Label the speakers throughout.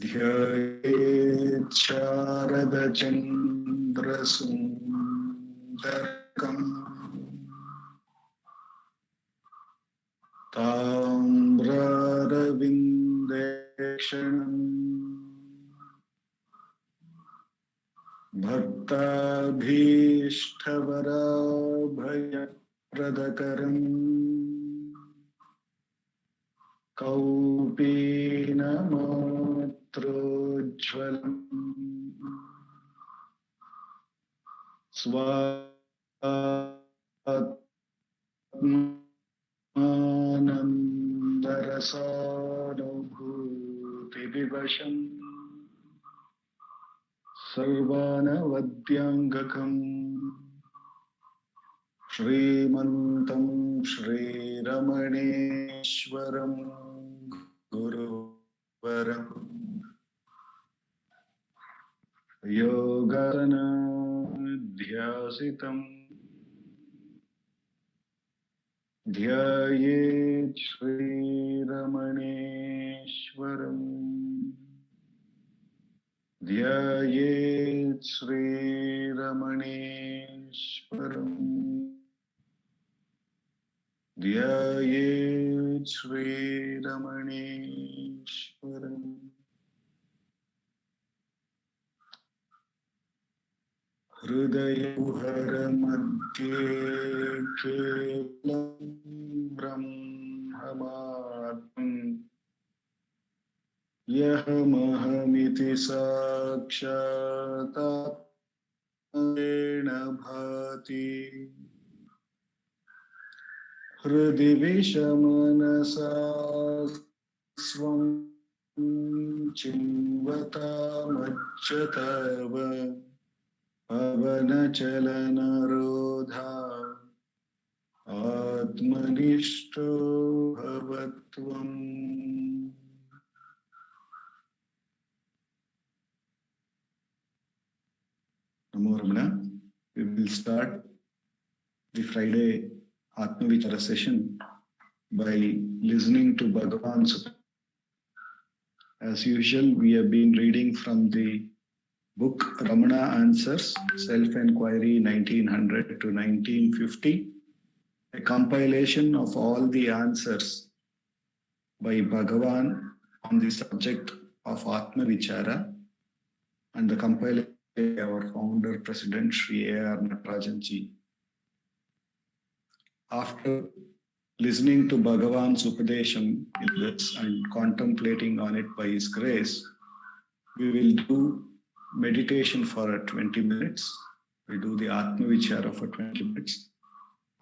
Speaker 1: ध्ययेत् शारदचन्द्रसुन्दरकम् ताम्रारविन्देक्षणम् भक्ताभीष्टवराभयप्रदकरम् कौपीनमात्रोज्ज्वलम् स्वात्मानन्दरसानुभूतिविवशम् सर्वानवद्याङ्गकम् श्रीमन्तं श्रीरमणेश्वरं गुरुवरम् योगासनाध्यासितम् ध्यायेत् श्रीरमणेश्वरम् ध्यायेत् श्रीरमणेश्वरम् ध्यायेत् श्रीरमणेश्वरम् हृदयकुहरमध्ये केवलं ब्रह्ममात्रम् यहमहमिति साक्षात्तेन भाति हृदि विषमनसा स्वं चिन्वतामच्युतव पवनचलनरोधा आत्मनिष्ठो भवत्वम्। Namo Ramana. We will start the Friday Atma Vichara session by listening to Bhagavan's. As usual, we have been reading from the book Ramana Answers, Self-Enquiry 1900 to 1950, a compilation of all the answers by Bhagavan on the subject of Atma Vichara, and the compilation by our founder, President Sri A.R. Natarajanji. After listening to Bhagavan's Upadesham in this and contemplating on it by His grace, we will do meditation for 20 minutes. We do the Atma Vichara for 20 minutes.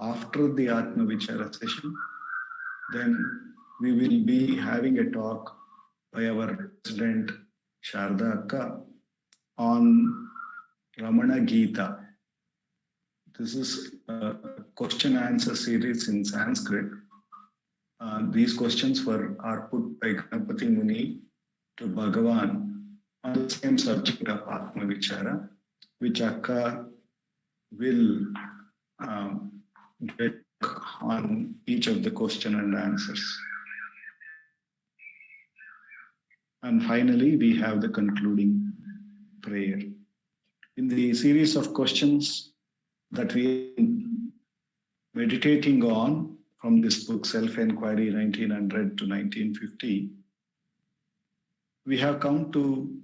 Speaker 1: After the Atma Vichara session, then we will be having a talk by our President Sharda Akka on Ramana Gita. This is a question answer series in Sanskrit. These questions are put by Ganapati Muni to Bhagavan on the same subject of Atma Vichara, which Akka will get on each of the question and answers. And finally, we have the concluding prayer. In the series of questions that we are meditating on from this book, Self-Enquiry 1900 to 1950, we have come to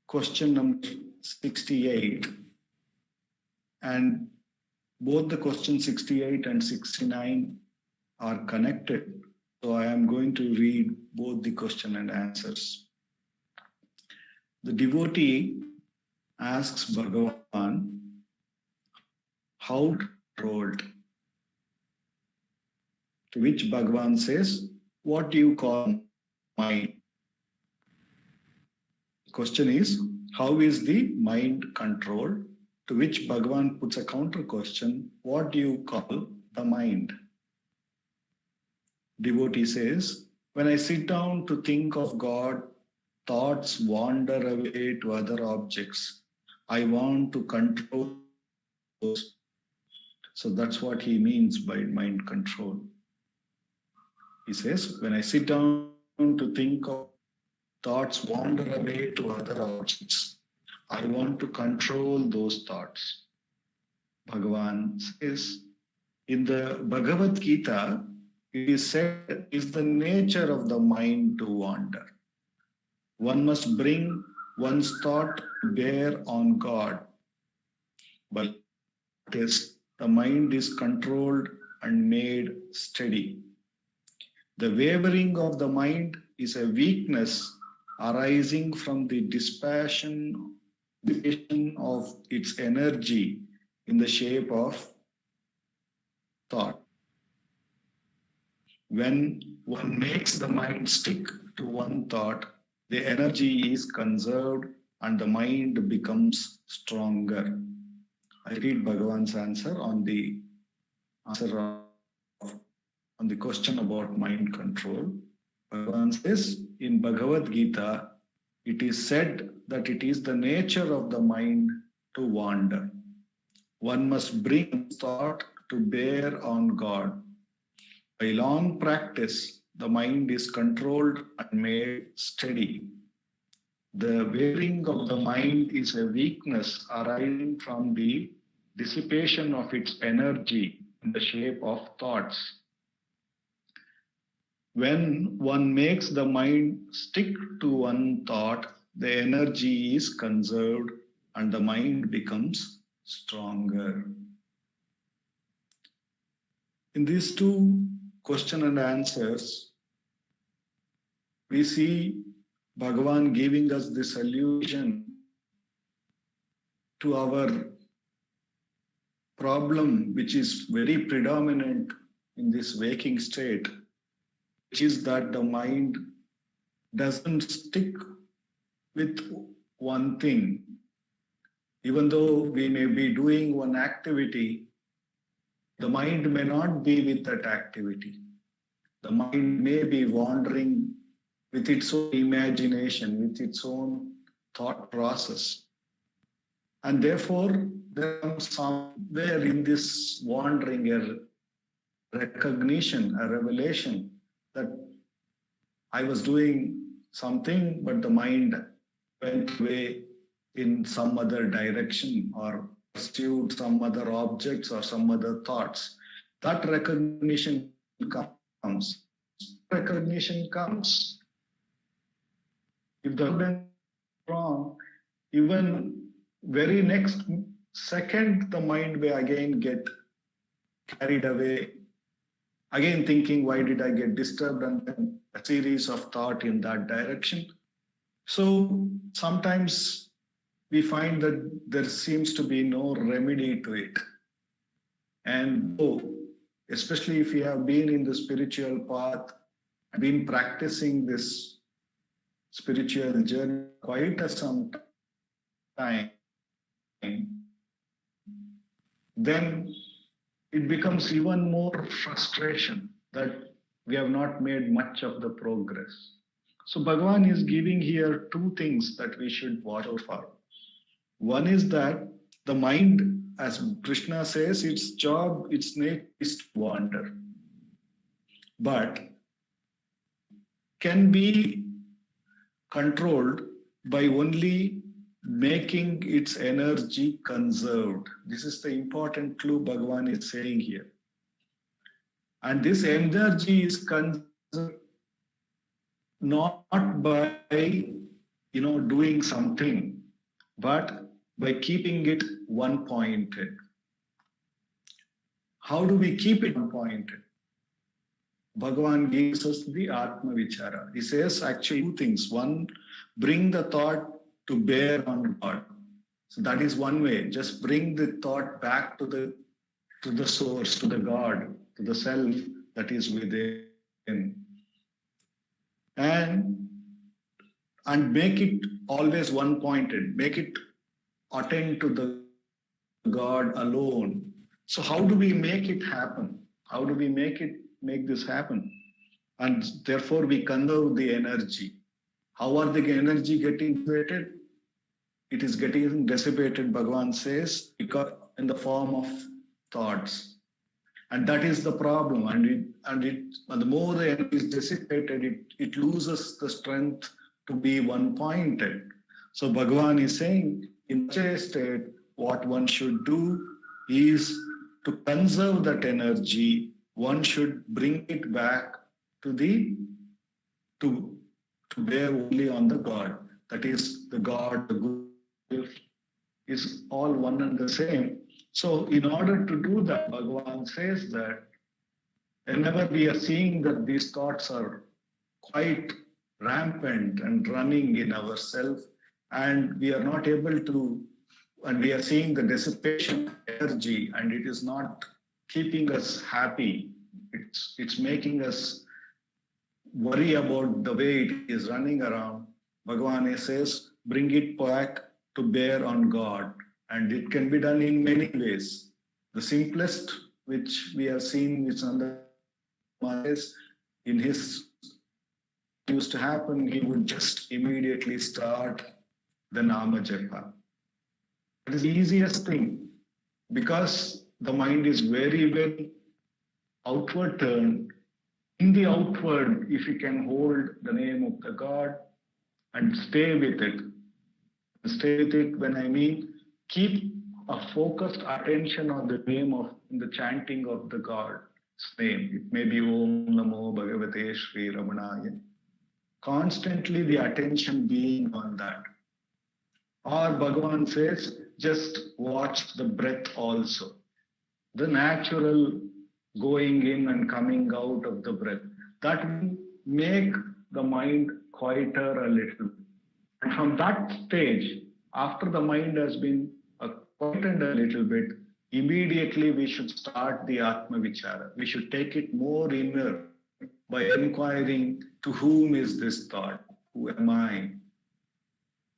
Speaker 1: question number 68, and both the question 68 and 69 are connected. So I am going to read both the question and answers. The devotee asks Bhagavan, how controlled? To which Bhagavan says, what do you call mind? The question is, how is the mind controlled? To which Bhagavan puts a counter question, what do you call the mind? Devotee says, when I sit down to think of God, thoughts wander away to other objects. I want to control those. So that's what he means by mind control. He says, when I sit down to think of thoughts wander away to other objects. I want to control those thoughts. Bhagavan says in the Bhagavad Gita, it is said is the nature of the mind to wander. One must bring one's thought to bear on God. But the mind is controlled and made steady. The wavering of the mind is a weakness arising from the dissipation of its energy in the shape of thought. When one makes the mind stick to one thought, the energy is conserved and the mind becomes stronger. I read Bhagavan's answer on the question about mind control. Bhagavan says in Bhagavad Gita, it is said that it is the nature of the mind to wander. One must bring thought to bear on God. By long practice, the mind is controlled and made steady. The wavering of the mind is a weakness arising from the dissipation of its energy in the shape of thoughts. When one makes the mind stick to one thought, the energy is conserved and the mind becomes stronger. In these two question and answers, we see Bhagavan giving us the solution to our problem, which is very predominant in this waking state, which is that the mind doesn't stick with one thing. Even though we may be doing one activity, the mind may not be with that activity. The mind may be wandering with its own imagination, with its own thought process. And therefore, there comes somewhere in this wandering a recognition, a revelation that I was doing something, but the mind went away in some other direction or pursued some other objects or some other thoughts. That recognition comes. Recognition comes. If the mind is wrong, even very next second, the mind may again get carried away, again thinking, why did I get disturbed? And then a series of thought in that direction. So sometimes we find that there seems to be no remedy to it. And especially if you have been in the spiritual path, been practicing this spiritual journey quite some time, then it becomes even more frustration that we have not made much of the progress. So Bhagavan is giving here two things that we should watch out for. One is that the mind, as Krishna says, its job, its nature is to wander, but can be controlled by only making its energy conserved. This is the important clue Bhagavan is saying here. And this energy is conserved not by doing something, but by keeping it one-pointed. How do we keep it one-pointed? Bhagavan gives us the Atma Vichara. He says actually two things. One, bring the thought to bear on God. So that is one way. Just bring the thought back to the source, to the God, to the self that is within. And make it always one-pointed. Make it attend to the God alone. So how do we make it happen? How do we make this happen? And therefore we conserve the energy. How are the energy getting dissipated? It is getting dissipated, Bhagavan says, because in the form of thoughts. And that is the problem. And the more the energy is dissipated, it loses the strength to be one-pointed. So Bhagavan is saying, in such a state, what one should do is to conserve that energy. One should bring it back to to bear only on the God. That is the God, the good is all one and the same. So in order to do that, Bhagavan says that whenever we are seeing that these thoughts are quite rampant and running in ourselves, and we are not able to, and we are seeing the dissipation of energy, and it is not keeping us happy. It's making us worry about the way it is running around. Bhagavan says, bring it back to bear on God. And it can be done in many ways. The simplest, which we have seen, which is in his used to happen, he would just immediately start the Nama Japa. It is the easiest thing because the mind is very well outward turned. In the outward, if you can hold the name of the God and stay with it. Stay with it when I mean keep a focused attention on the name of the chanting of the God's name. It may be Om Namo Bhagavate Shri Ramanaya. Constantly the attention being on that. Or Bhagavan says, just watch the breath also. The natural going in and coming out of the breath. That will make the mind quieter a little. And from that stage, after the mind has been quietened a little bit, immediately we should start the Atma Vichara. We should take it more inner by inquiring to whom is this thought? Who am I?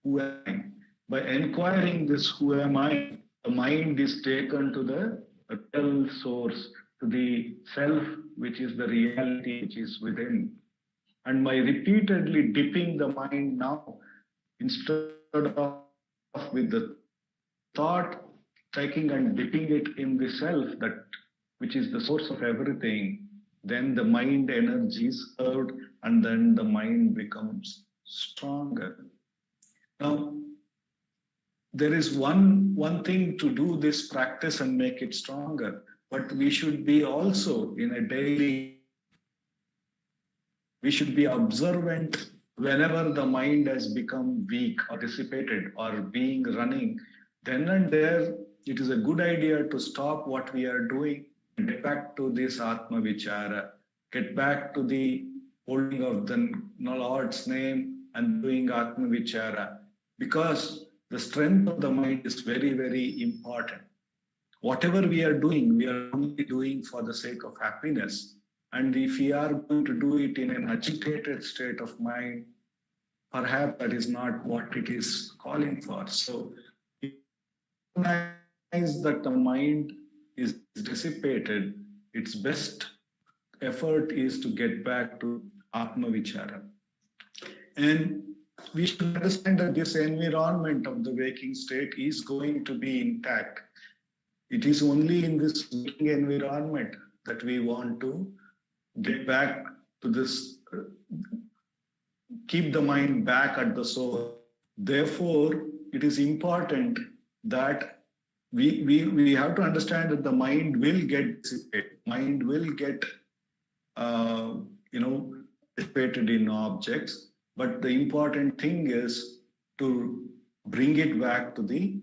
Speaker 1: Who am I? By inquiring this who am I, the mind is taken to the real source, to the self, which is the reality which is within. And by repeatedly dipping the mind now, instead of with the thought, taking and dipping it in the self, that which is the source of everything, then the mind energy is served and then the mind becomes stronger. Now, there is one thing to do this practice and make it stronger, but we should be also in a daily, we should be observant whenever the mind has become weak or dissipated or being running, then and there, it is a good idea to stop what we are doing and get back to this Atma Vichara, get back to the holding of the Lord's name and doing Atma Vichara, because the strength of the mind is very, very important. Whatever we are only doing for the sake of happiness. And if we are going to do it in an agitated state of mind, perhaps that is not what it is calling for. So, recognize that the mind is dissipated, its best effort is to get back to Atma Vichara. And we should understand that this environment of the waking state is going to be intact. It is only in this waking environment that we want to get back to this, keep the mind back at the source. Therefore, it is important that we have to understand that the mind will get dissipated. Mind will get, dissipated in objects. But the important thing is to bring it back to the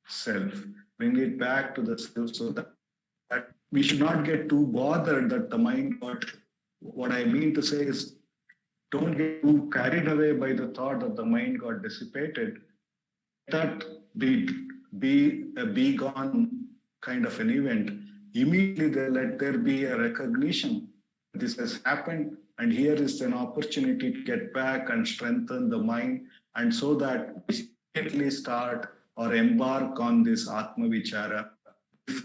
Speaker 1: self, bring it back to the self, so that we should not get too bothered that the mind got, what I mean to say is, don't get too carried away by the thought that the mind got dissipated. That be a be gone kind of an event. Immediately let there be a recognition. This has happened, and here is an opportunity to get back and strengthen the mind, and so that we immediately start or embark on this Atma Vichara. If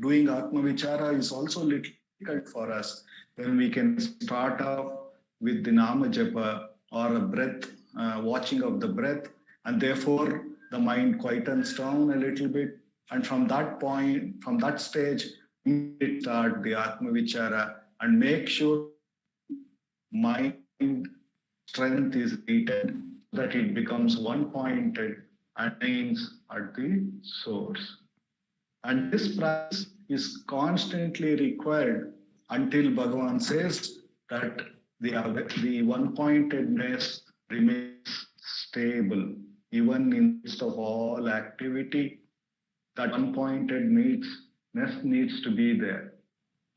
Speaker 1: doing Atma Vichara is also little difficult for us, then we can start off with the Nama Japa or a breath, watching of the breath, and therefore the mind quietens down a little bit. And from that point, from that stage, we start the Atma Vichara and make sure mind strength is heated, that it becomes one-pointed and aims at the source. And this practice is constantly required until Bhagavan says that the one-pointedness remains stable. Even in the midst of all activity, that one-pointedness needs to be there.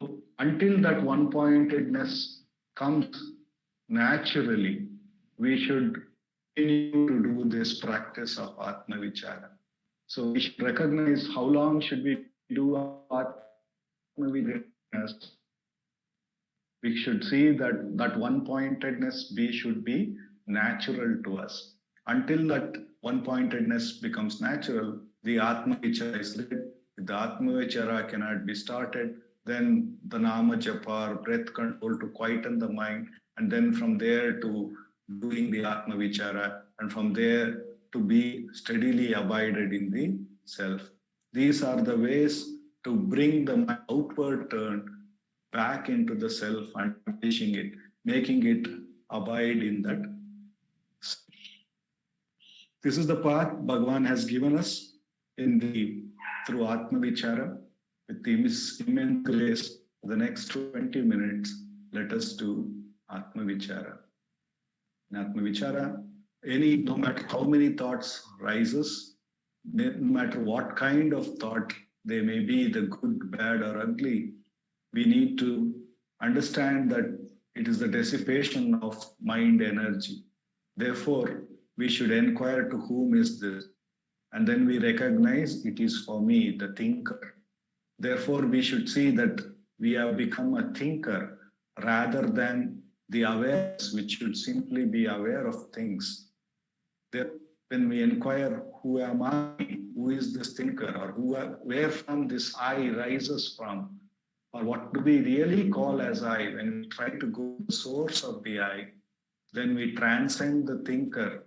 Speaker 1: So until that one-pointedness comes naturally, we should continue to do this practice of Atma Vichara. So we should recognize how long should we do Atma Vichara. We should see that one-pointedness should be natural to us. Until that one-pointedness becomes natural, the Atma Vichara is led. If the Atma Vichara cannot be started, then the Nama Japa or breath control to quieten the mind, and then from there to doing the Atma Vichara, and from there to be steadily abided in the self. These are the ways to bring the outward turn back into the self and finishing it, making it abide in that. This is the path Bhagavan has given us through Atma Vichara. With the immense grace, for the next 20 minutes, let us do Atma Vichara. In Atma Vichara, no matter how many thoughts rises, no matter what kind of thought they may be, the good, bad, or ugly, we need to understand that it is the dissipation of mind energy. Therefore, we should inquire to whom is this, and then we recognize it is for me, the thinker. Therefore, we should see that we have become a thinker rather than the awareness, which should simply be aware of things. When we inquire, who am I? Who is this thinker? Or where from this I rises from? Or what do we really call as I? When we try to go to the source of the I, then we transcend the thinker.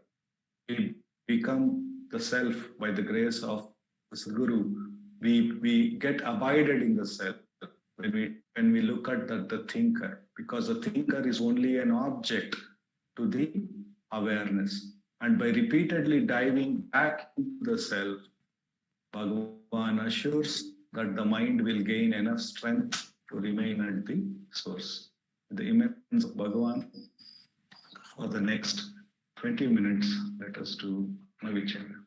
Speaker 1: We become the self by the grace of this Guru. We get abided in the self when we look at the thinker, because the thinker is only an object to the awareness. And by repeatedly diving back into the self, Bhagavan assures that the mind will gain enough strength to remain at the source. The image of Bhagavan for the next 20 minutes, let us do Vichara.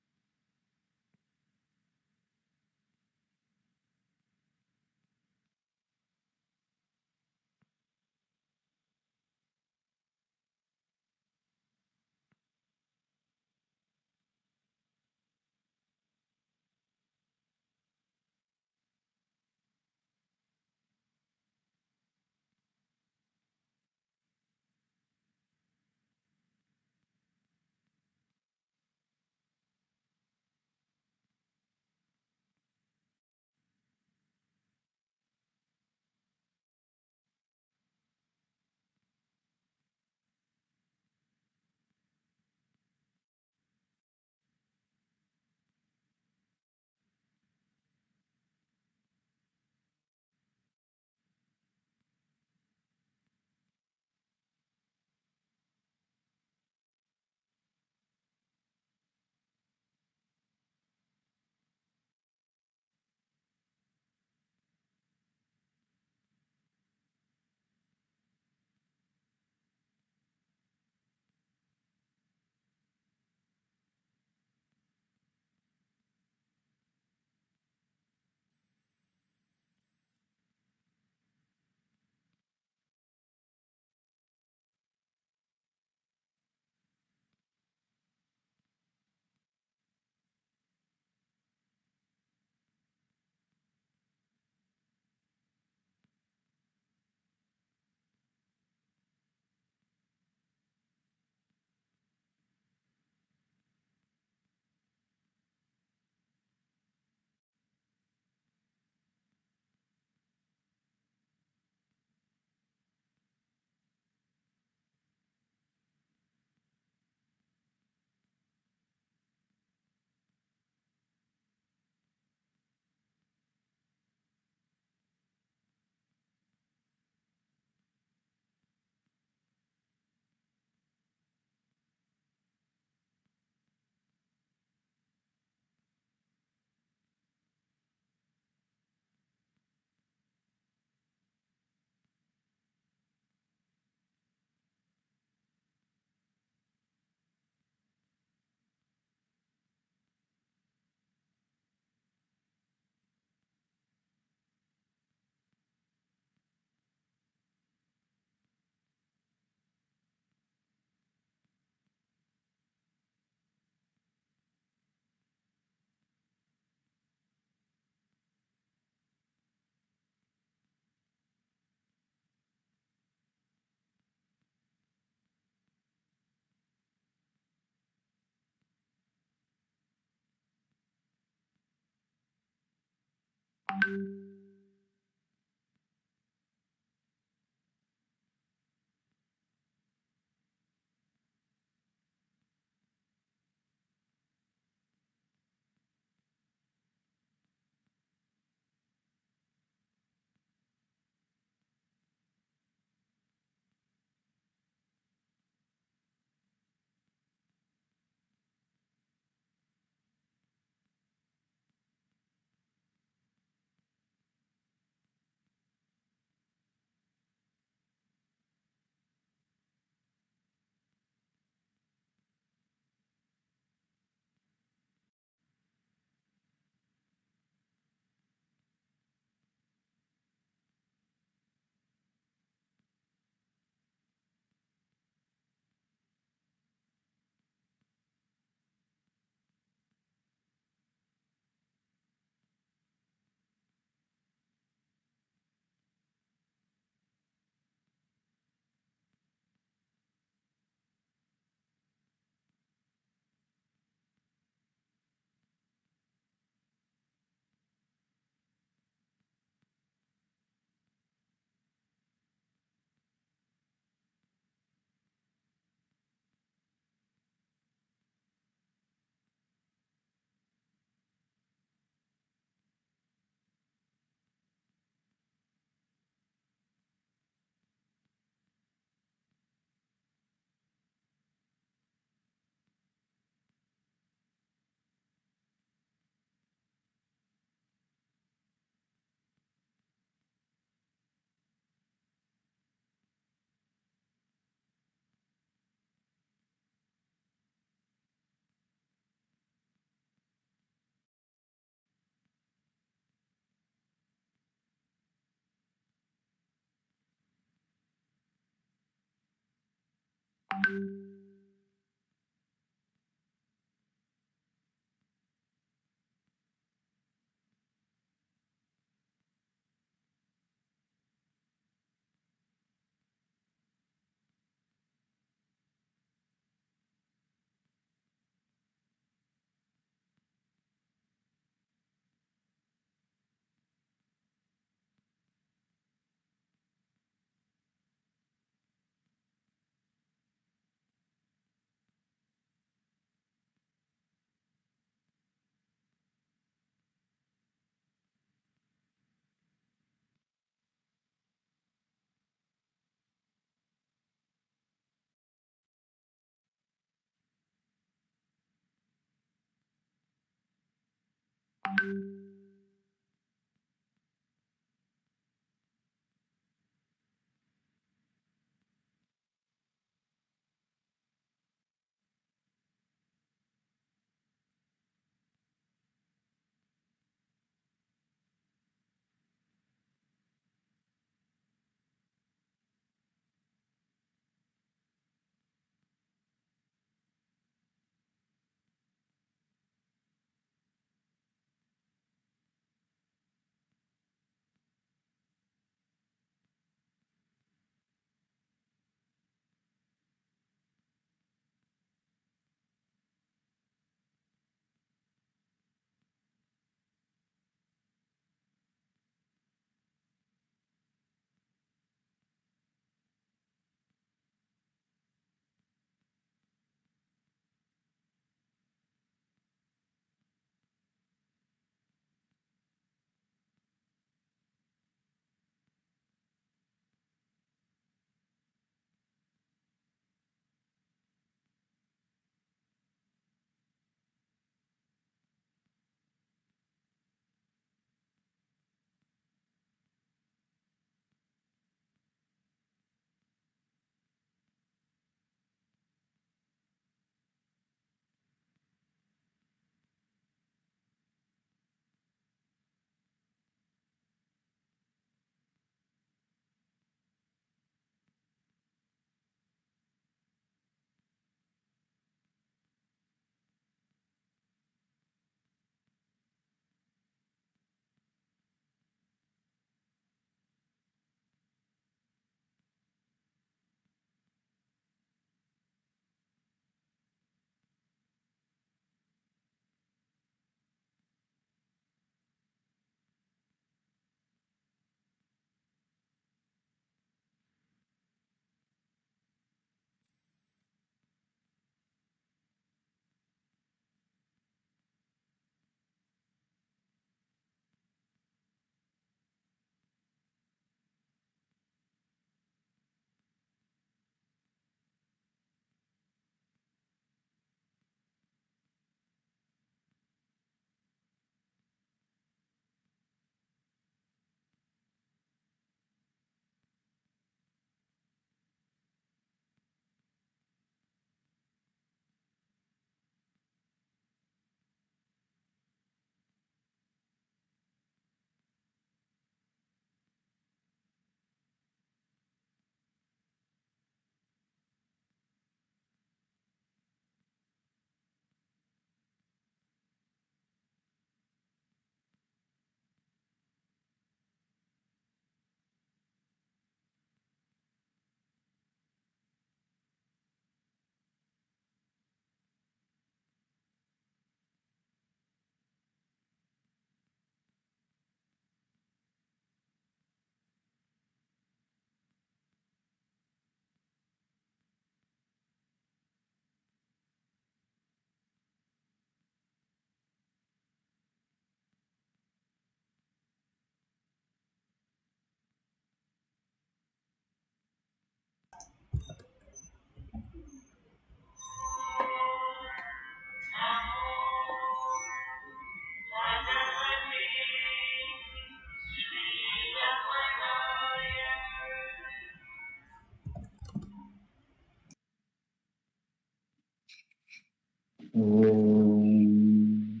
Speaker 1: Om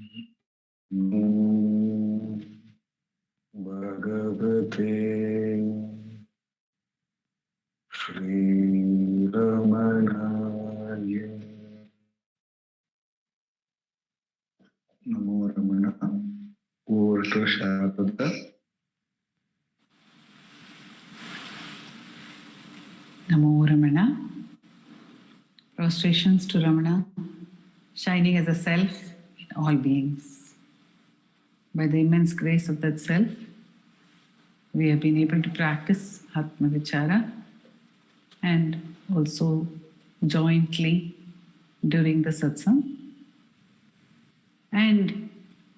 Speaker 1: Namo Bhagavate Shri Ramanaya. Namo Ramana. Urto Sharada.
Speaker 2: Namo Ramana. Prostrations to Ramana, shining as a self in all beings. By the immense grace of that self, we have been able to practice Atma Vichara and also jointly during the Satsangh. And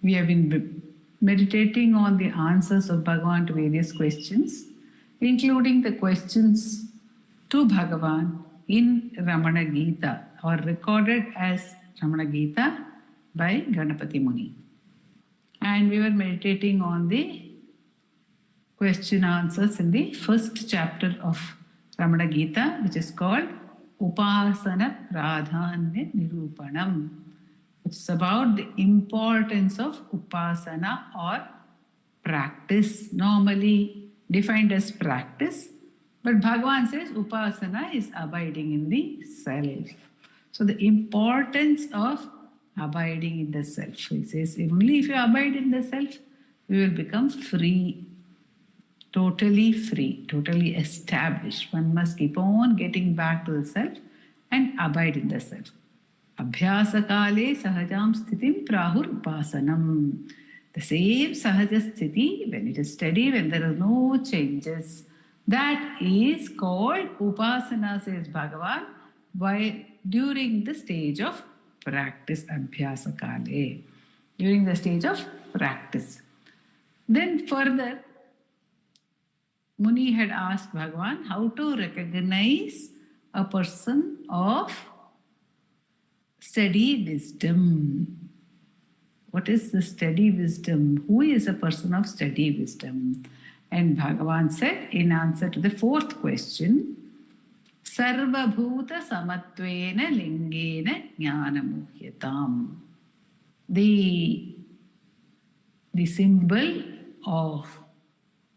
Speaker 2: we have been meditating on the answers of Bhagavan to various questions, including the questions to Bhagavan in Ramana Gita, or recorded as Ramana Gita by Ganapati Muni. And we were meditating on the question answers in the first chapter of Ramana Gita, which is called Upasana Pradhanya Nirupanam, which is about the importance of Upasana or practice, normally defined as practice. But Bhagavan says Upasana is abiding in the self. So the importance of abiding in the self. He says, only if you abide in the self, you will become free, totally established. One must keep on getting back to the self and abide in the self. Abhyasa kale sahajam sthitim prahur upasanam. The same sahaja sthiti, when it is steady, when there are no changes, that is called upasana, says Bhagavan, during the stage of practice, abhyasa kale, during the stage of practice. Then further, Muni had asked Bhagavan how to recognize a person of steady wisdom. What is the steady wisdom? Who is a person of steady wisdom? And Bhagavan said in answer to the fourth question, Sarva Bhuta Samatvena Lingena Jnanamuhyatam. The symbol of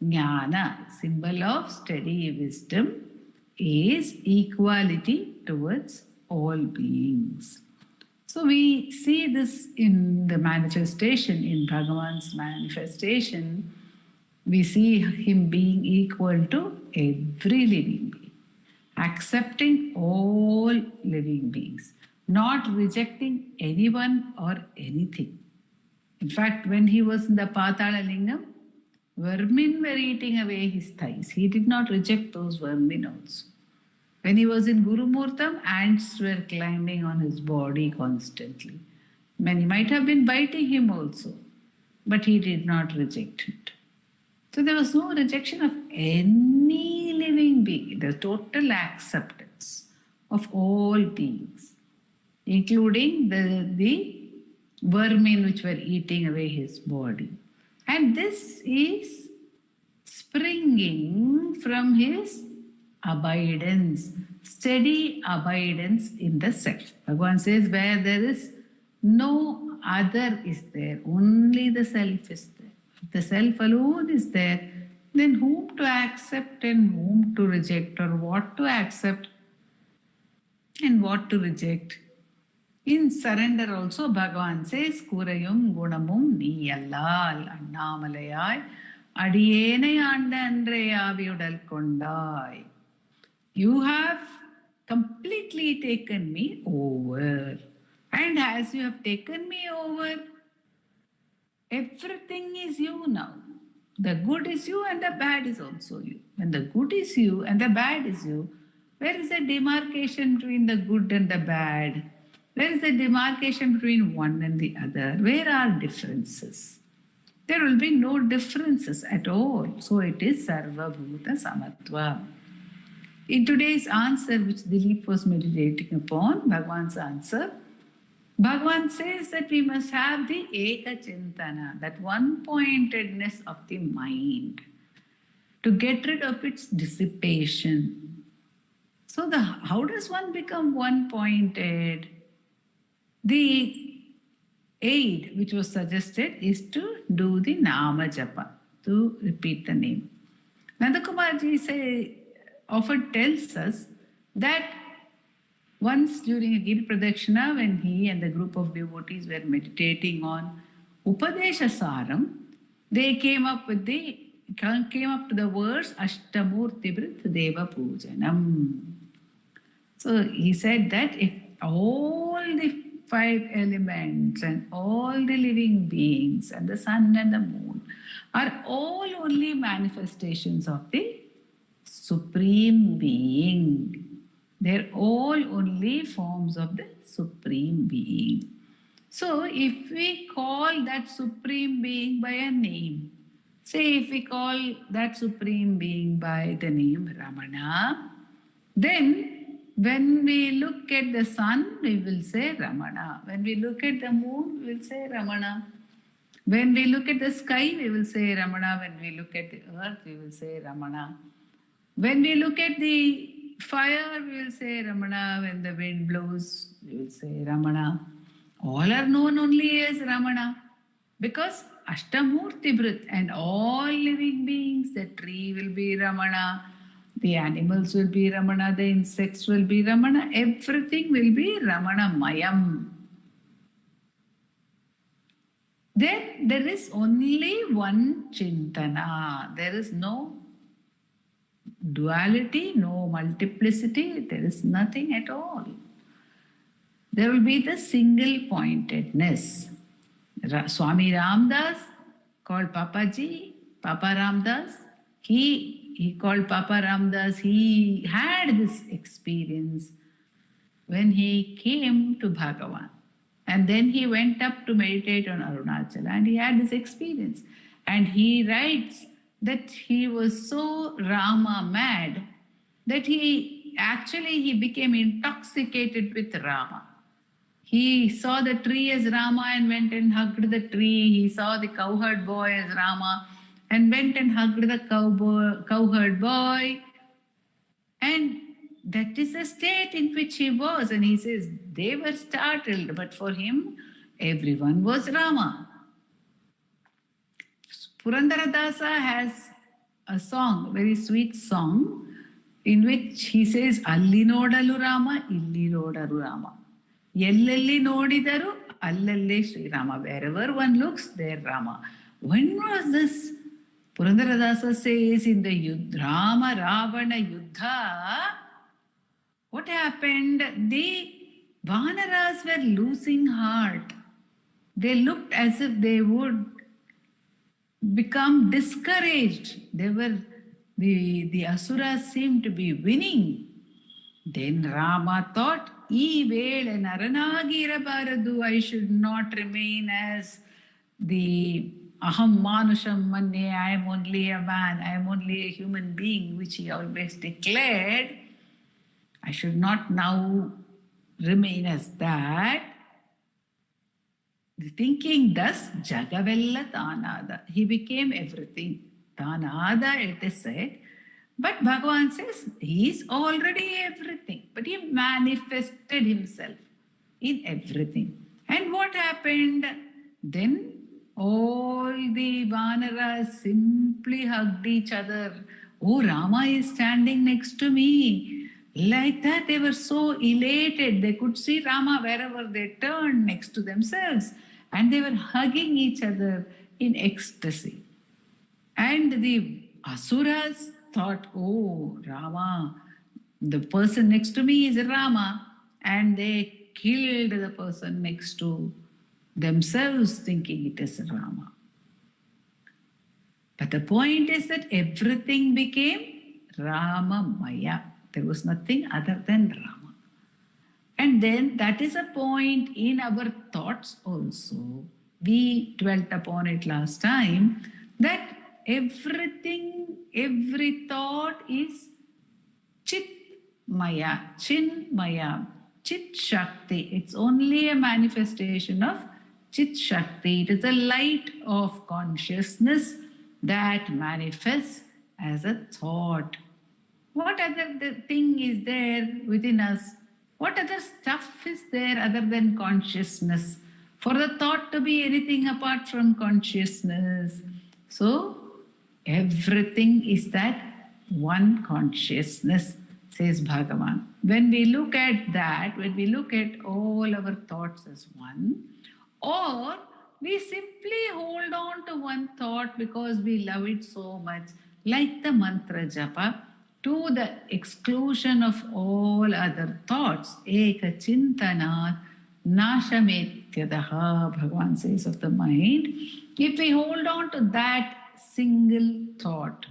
Speaker 2: Jnana, symbol of steady wisdom, is equality towards all beings. So we see this in the manifestation, in Bhagavan's manifestation. We see him being equal to every living being, accepting all living beings, not rejecting anyone or anything. In fact, when he was in the Patala Lingam, vermin were eating away his thighs. He did not reject those vermin also. When he was in Gurumurtam, ants were climbing on his body constantly. Many might have been biting him also, but he did not reject it. So there was no rejection of any living being, the total acceptance of all beings, including the vermin which were eating away his body. And this is springing from his abidance, steady abidance in the self. Bhagavan says, where there is no other is there, only the self is there. If the self alone is there, then whom to accept and whom to reject, or what to accept and what to reject. In surrender also, Bhagavan says, Kurayum gunamum ni allal annamalayai adiyenai anda andreyaviyudal kondai. You have completely taken me over. And as you have taken me over, everything is you now. The good is you and the bad is also you. When the good is you and the bad is you, where is the demarcation between the good and the bad? Where is the demarcation between one and the other? Where are differences? There will be no differences at all. So it is Sarva Bhuta Samatva. In today's answer, which Dilip was meditating upon, Bhagavan's answer, Bhagavan says that we must have the Eka Chintana, that one-pointedness of the mind, to get rid of its dissipation. So how does one become one-pointed? The aid which was suggested is to do the Nama Japa, to repeat the name. Nandakumarji often tells us that once during a Giri Pradakshina, when he and the group of devotees were meditating on Upadesha Saram, they came up to the verse Ashtamurtibrit Deva Pujanam. So he said that if all the 5 elements and all the living beings and the sun and the moon are all only manifestations of the Supreme Being. They're all only forms of the Supreme Being. So if we call that Supreme Being by a name, say if we call that Supreme Being by the name Ramana, then when we look at the sun, we will say Ramana. When we look at the moon, we will say Ramana. When we look at the sky, we will say Ramana. When we look at the earth, we will say Ramana. When we look at the fire, we will say Ramana. When the wind blows, we will say Ramana. All are known only as Ramana. Because Ashtamurtibrit and all living beings, the tree will be Ramana, the animals will be Ramana, the insects will be Ramana, everything will be Ramana Mayam. Then there is only one Chintana. There is no duality, no multiplicity, there is nothing at all. There will be the single pointedness. Swami Ramdas called Papaji, Papa Ramdas. He called Papa Ramdas. He had this experience when he came to Bhagavan. And then he went up to meditate on Arunachala and he had this experience. And he writes that he was so Rama mad that he became intoxicated with Rama. He saw the tree as Rama and went and hugged the tree. He saw the cowherd boy as Rama and went and hugged the cowherd boy. And that is the state in which he was. And he says, they were startled, but for him, everyone was Rama. Purandaradasa has a song, a very sweet song, in which he says, Alli nodalu Rama, illi nodaru Rama. Yellalli nodidaru, allalle Sri Rama. Wherever one looks, there Rama. When was this? Purandaradasa says in the Rama Ravana Yuddha, what happened? The Vanaras were losing heart. They looked as if they would become discouraged. The Asuras seemed to be winning. Then Rama thought, I should not remain as the Aham Manusham Manye, I am only a man, I am only a human being, which he always declared. I should not now remain as that. Thinking thus, Jagavella Tanada. He became everything. Tanada, it is said. But Bhagavan says, he is already everything. But he manifested himself in everything. And what happened? Then all the Vanaras simply hugged each other. Oh, Rama is standing next to me. Like that, they were so elated. They could see Rama wherever they turned next to themselves. And they were hugging each other in ecstasy. And the Asuras thought, oh, Rama, the person next to me is Rama. And they killed the person next to themselves, thinking it is Rama. But the point is that everything became Rama Maya. There was nothing other than Rama. And then that is a point in our thoughts also. We dwelt upon it last time, that everything, every thought is Chit Maya, Chin Maya, Chit Shakti. It's only a manifestation of Chit Shakti. It is a light of consciousness that manifests as a thought. What other thing is there within us? What other stuff is there other than consciousness? For the thought to be anything apart from consciousness. So, everything is that one consciousness, says Bhagavan. When we look at that, when we look at all our thoughts as one, or we simply hold on to one thought because we love it so much, like the mantra japa, to the exclusion of all other thoughts. Eka chintanat nashametyadaha, Bhagavan says of the mind. If we hold on to that single thought,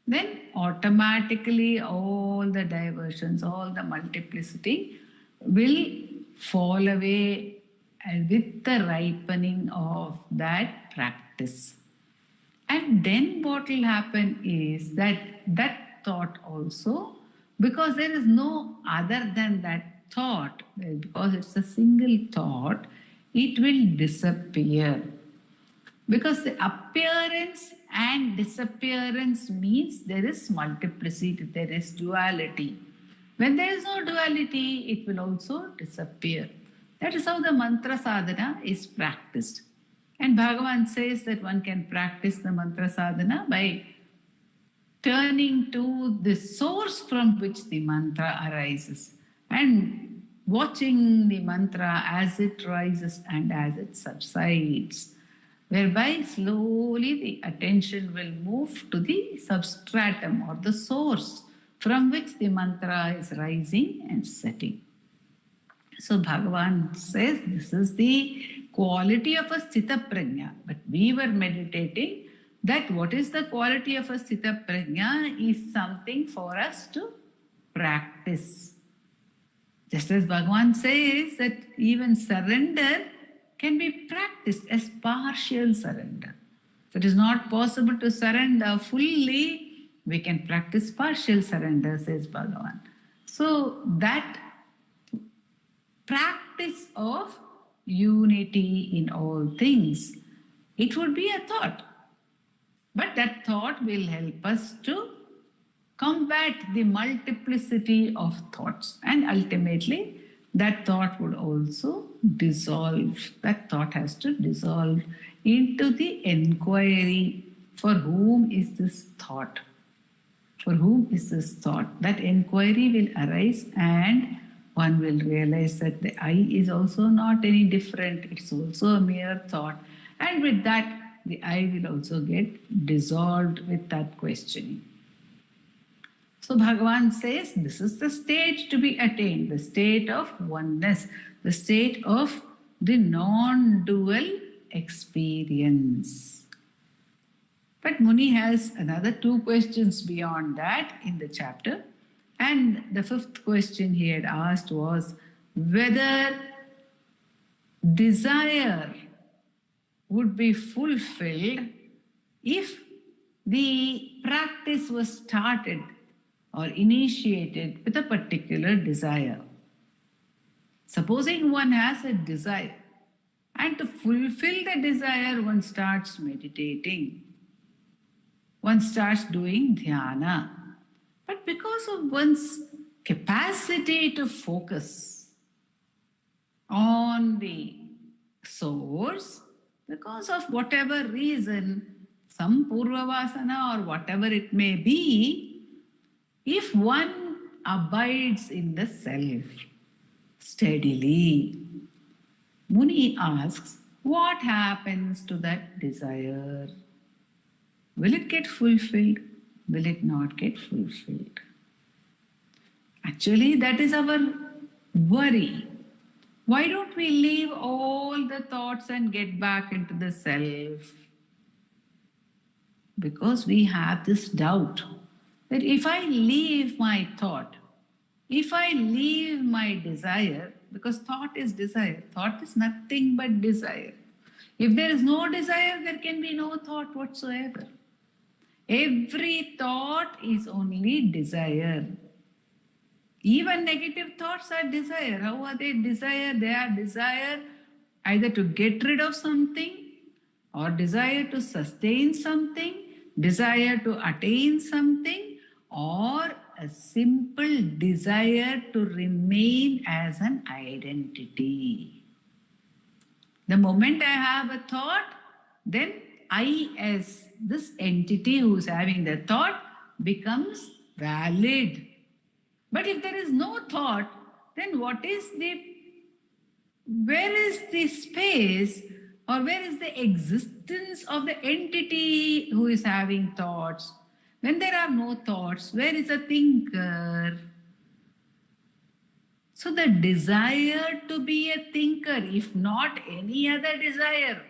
Speaker 2: then automatically all the diversions, all the multiplicity will fall away with the ripening of that practice. And then what will happen is that thought also, because there is no other than that thought, because it's a single thought, it will disappear. Because the appearance and disappearance means there is multiplicity, there is duality. When there is no duality, it will also disappear. That is how the mantra sadhana is practiced. And Bhagavan says that one can practice the mantra sadhana by turning to the source from which the mantra arises and watching the mantra as it rises and as it subsides, whereby slowly the attention will move to the substratum or the source from which the mantra is rising and setting. So Bhagavan says this is the quality of a sthita prajna. But we were meditating that what is the quality of a sthita prajna is something for us to practice. Just as Bhagavan says that even surrender can be practiced as partial surrender. So it is not possible to surrender fully. We can practice partial surrender, says Bhagavan. So that practice of unity in all things, it would be a thought. But that thought will help us to combat the multiplicity of thoughts. And ultimately, that thought would also dissolve. That thought has to dissolve into the enquiry. For whom is this thought? For whom is this thought? That enquiry will arise and one will realize that the I is also not any different. It's also a mere thought. And with that, the I will also get dissolved with that questioning. So Bhagavan says this is the state to be attained, the state of oneness, the state of the non-dual experience. But Muni has another 2 questions beyond that in the chapter. And the 5th question he had asked was whether desire would be fulfilled if the practice was started or initiated with a particular desire. Supposing one has a desire, and to fulfill the desire, one starts meditating. One starts doing dhyana. But because of one's capacity to focus on the source, because of whatever reason, some purvavasana or whatever it may be, if one abides in the self steadily, Muni asks, what happens to that desire? Will it get fulfilled? Will it not get fulfilled? Actually, that is our worry. Why don't we leave all the thoughts and get back into the self? Because we have this doubt that if I leave my thought, if I leave my desire, because thought is desire, thought is nothing but desire. If there is no desire, there can be no thought whatsoever. Every thought is only desire. Even negative thoughts are desire. How are they desire? They are desire either to get rid of something, or desire to sustain something, desire to attain something, or a simple desire to remain as an identity. The moment I have a thought, then I, as this entity who is having the thought, becomes valid. But if there is no thought, then where is the space, or where is the existence of the entity who is having thoughts? When there are no thoughts, where is a thinker? So the desire to be a thinker, if not any other desire,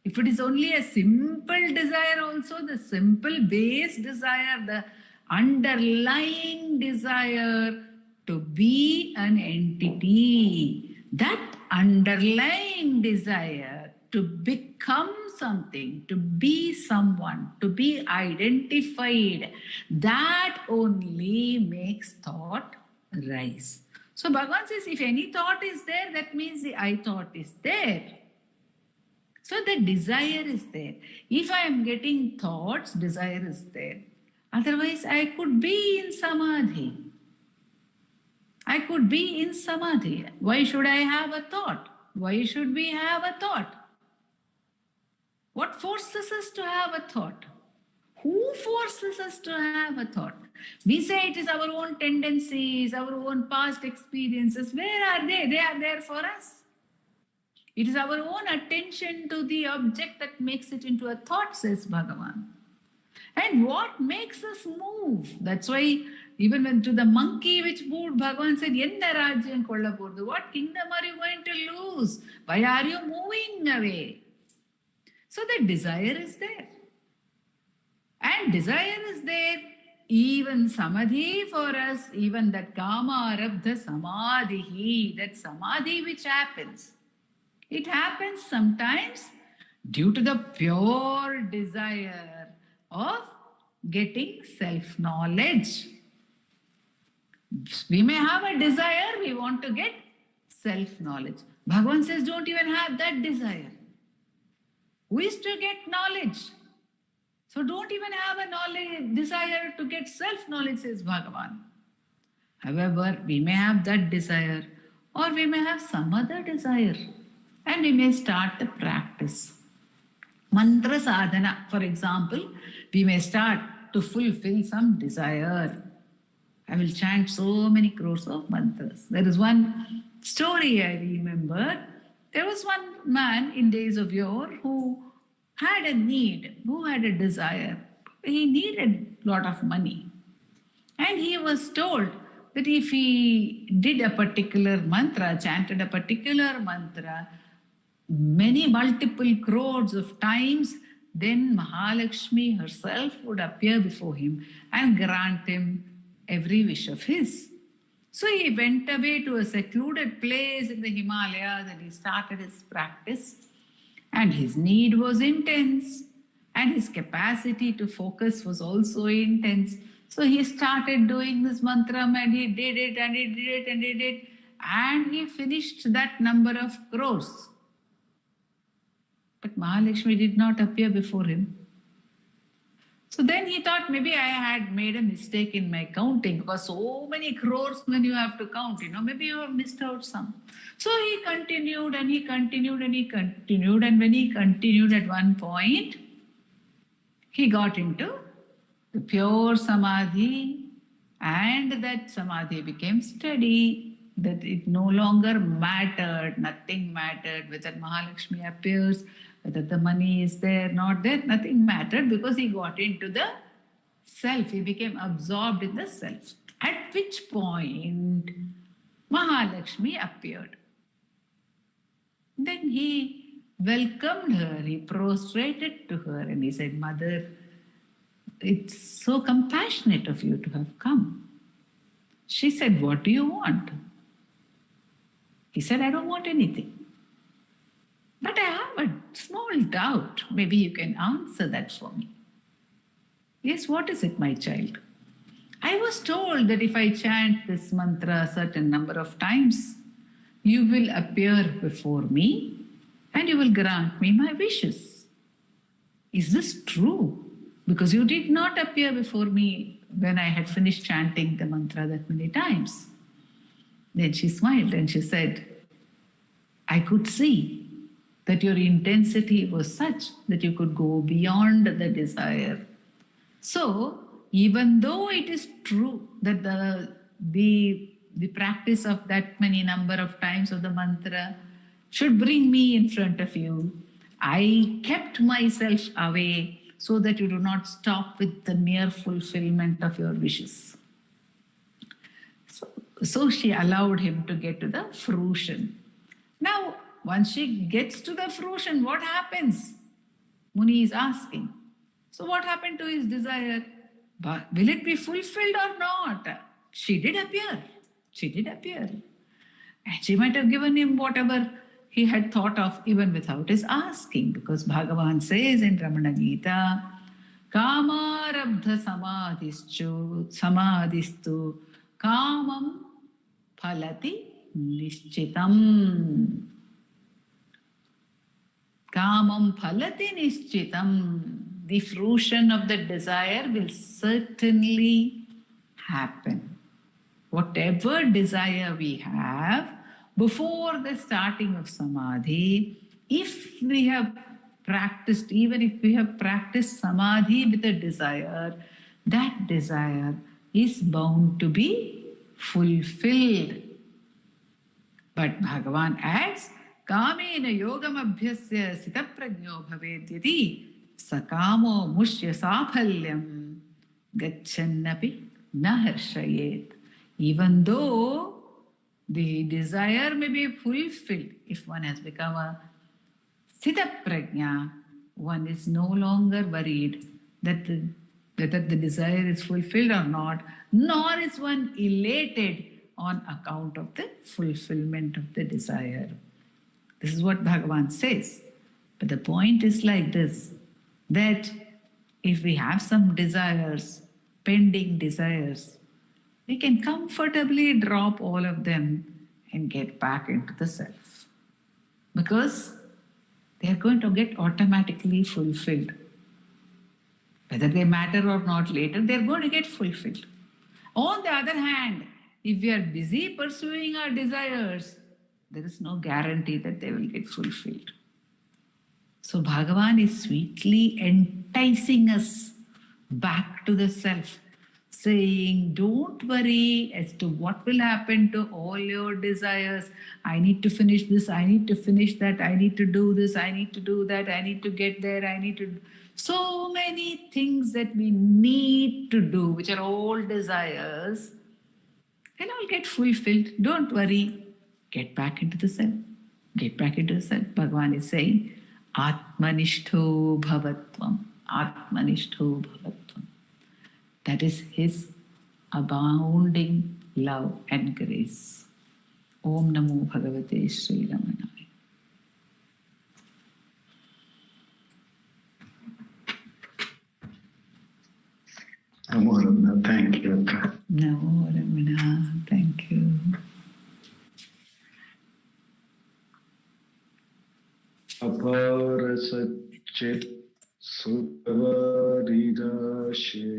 Speaker 2: if it is only a simple desire also, the simple base desire, the underlying desire to be an entity, that underlying desire to become something, to be someone, to be identified, that only makes thought rise. So Bhagavan says, if any thought is there, that means the I thought is there. So the desire is there. If I am getting thoughts, desire is there. Otherwise, I could be in samadhi. I could be in samadhi. Why should I have a thought? Why should we have a thought? What forces us to have a thought? Who forces us to have a thought? We say it is our own tendencies, our own past experiences. Where are they? They are there for us. It is our own attention to the object that makes it into a thought, says Bhagavan. And what makes us move? That's why even when to the monkey which moved, Bhagavan said, Yenna rajyam kollapodu. What kingdom are you going to lose? Why are you moving away? So the desire is there. And desire is there. Even samadhi for us, even that kama arabdha samadhi, that samadhi which happens. It happens sometimes due to the pure desire of getting self-knowledge. We may have a desire, we want to get self-knowledge. Bhagavan says, don't even have that desire. Who is to get knowledge? So don't even have a desire to get self-knowledge, says Bhagavan. However, we may have that desire, or we may have some other desire, and we may start the practice. Mantra sadhana, for example, we may start to fulfill some desire. I will chant so many crores of mantras. There is one story I remember. There was one man in days of yore who had a need, who had a desire. He needed a lot of money. And he was told that if he did a particular mantra, chanted a particular mantra, multiple crores of times, then Mahalakshmi herself would appear before him and grant him every wish of his. So he went away to a secluded place in the Himalayas and he started his practice. And his need was intense and his capacity to focus was also intense. So he started doing this mantra and he did it and he did it and he did it. And he finished that number of crores. But Mahalakshmi did not appear before him. So then he thought maybe I had made a mistake in my counting, because so many crores when you have to count, maybe you have missed out some. So he continued and he continued and he continued. And when he continued at one point, he got into the pure samadhi, and that samadhi became steady, that it no longer mattered, nothing mattered, whether Mahalakshmi appears, whether the money is there, not there, nothing mattered, because he got into the self. He became absorbed in the self. At which point Mahalakshmi appeared. Then he welcomed her, he prostrated to her and he said, Mother, it's so compassionate of you to have come. She said, what do you want? He said, I don't want anything. But I have a small doubt. Maybe you can answer that for me. Yes, what is it, my child? I was told that if I chant this mantra a certain number of times, you will appear before me and you will grant me my wishes. Is this true? Because you did not appear before me when I had finished chanting the mantra that many times. Then she smiled and she said, I could see that your intensity was such that you could go beyond the desire. So, even though it is true that the practice of that many number of times of the mantra should bring me in front of you, I kept myself away so that you do not stop with the mere fulfillment of your wishes. So she allowed him to get to the fruition. Now, once she gets to the fruition, what happens? Muni is asking. So what happened to his desire? But will it be fulfilled or not? She did appear. She did appear. And she might have given him whatever he had thought of even without his asking, because Bhagavan says in Ramana Gita, Kamarabdha samadhistu kamam phalati nishchitam. Kamam phalati nishchitam. The fruition of the desire will certainly happen. Whatever desire we have, before the starting of samadhi, if we have practiced, even if we have practiced samadhi with a desire, that desire is bound to be fulfilled. But Bhagavan adds, Kamena yogam abhyasya sitaprajno bhavedyati sakamo mushya saphalyam gachannapi naharshayet. Even though the desire may be fulfilled, if one has become a sthita prajna, one is no longer worried that whether the desire is fulfilled or not, nor is one elated on account of the fulfillment of the desire. This is what Bhagavan says. But the point is like this, that if we have some desires, pending desires, we can comfortably drop all of them and get back into the self. Because they are going to get automatically fulfilled. Whether they matter or not later, they are going to get fulfilled. On the other hand, if we are busy pursuing our desires, there is no guarantee that they will get fulfilled. So Bhagavan is sweetly enticing us back to the self, saying, don't worry as to what will happen to all your desires. I need to finish this, I need to finish that, I need to do this, I need to do that, I need to get there, I need to... So many things that we need to do, which are all desires, they'll all get fulfilled. Don't worry. Get back into the self. Get back into the self. Bhagavan is saying, Atmanishto bhavatvam. Atmanishto bhavatvam. That is his abounding love and grace. Om Namo Bhagavate Sri Ramanaya.
Speaker 1: Namo Ramana. Thank you.
Speaker 2: Namo Ramana. Thank you.
Speaker 1: Apara Satchit Sutavaridashe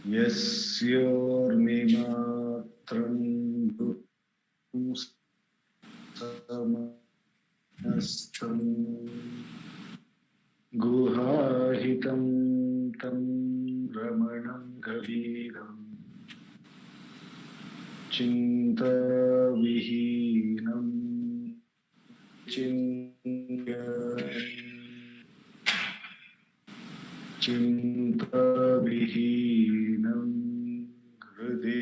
Speaker 1: Yasyor Mimatram Samastam Guhahitam Tam Ramanam Gaviram Chinta Vihinam Chinta Vihinam Hridi